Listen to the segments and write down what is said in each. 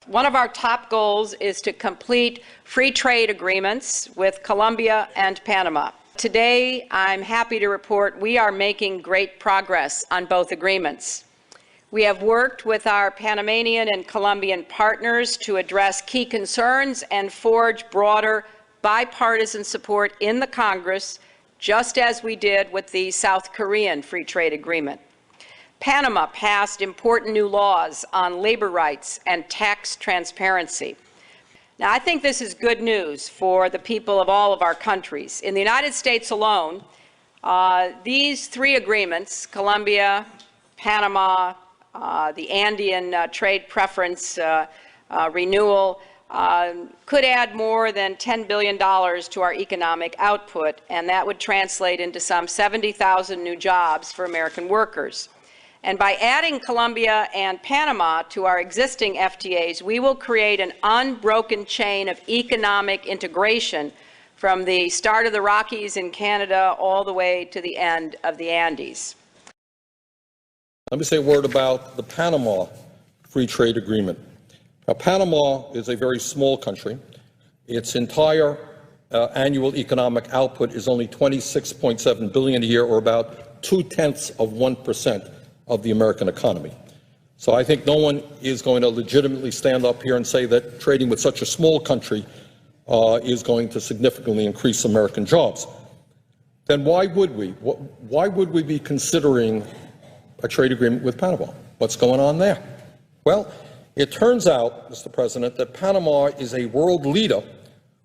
One of our top goals is to complete free trade agreements with Colombia and Panama. Today, I'm happy to report we are making great progress on both agreements. We have worked with our Panamanian and Colombian partners to address key concerns and forge broader bipartisan support in the Congress, just as we did with the South Korean Free Trade Agreement. Panama passed important new laws on labor rights and tax transparency. Now, I think this is good news for the people of all of our countries. In the United States alone, these three agreements, Colombia, Panama, the Andean trade preference renewal, could add more than $10 billion to our economic output, and that would translate into some 70,000 new jobs for American workers. And by adding Colombia and Panama to our existing FTAs, we will create an unbroken chain of economic integration from the start of the Rockies in Canada all the way to the end of the Andes. Let me say a word about the Panama Free Trade Agreement. Now, Panama is a very small country. Its entire annual economic output is only $26.7 billion a year, or about 0.2% of the American economy. So I think no one is going to legitimately stand up here and say that trading with such a small country is going to significantly increase American jobs. Then why would we? Why would we be considering a trade agreement with Panama? What's going on there? Well, it turns out, Mr. President, that Panama is a world leader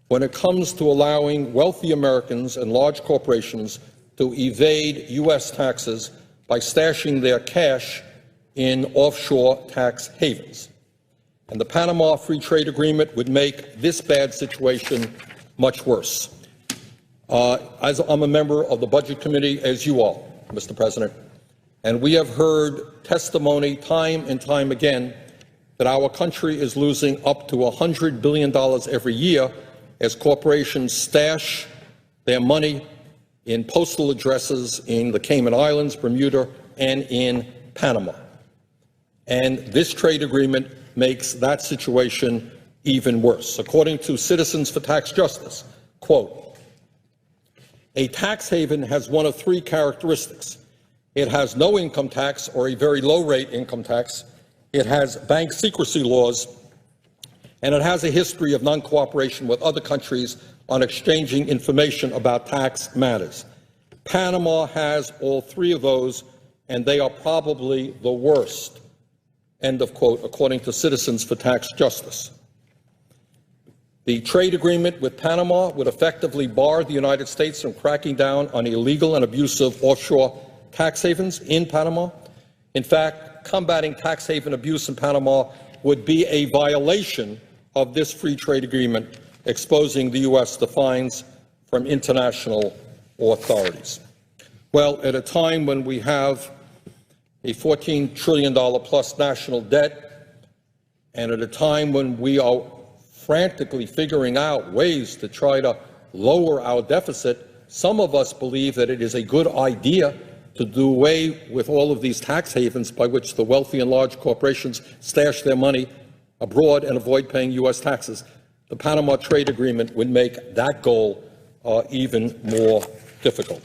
when it comes to allowing wealthy Americans and large corporations to evade U.S. taxes by stashing their cash in offshore tax havens. And the Panama Free Trade Agreement would make this bad situation much worse. As I'm a member of the Budget Committee, as you are, Mr. President, and we have heard testimony time and time again that our country is losing up to $100 billion every year as corporations stash their money in postal addresses in the Cayman Islands, Bermuda, and in Panama. And this trade agreement makes that situation even worse. According to Citizens for Tax Justice, quote, "A tax haven has one of three characteristics. It has no income tax or a very low-rate income tax. It has bank secrecy laws, and it has a history of non-cooperation with other countries on exchanging information about tax matters. Panama has all three of those, and they are probably the worst," end of quote, according to Citizens for Tax Justice. The trade agreement with Panama would effectively bar the United States from cracking down on illegal and abusive offshore tax havens in Panama. In fact, combating tax haven abuse in Panama would be a violation of this free trade agreement, exposing the U.S. to fines from international authorities. Well, at a time when we have a $14 trillion plus national debt, and at a time when we are frantically figuring out ways to try to lower our deficit, some of us believe that it is a good idea to do away with all of these tax havens by which the wealthy and large corporations stash their money abroad and avoid paying U.S. taxes. The Panama Trade Agreement would make that goal even more difficult.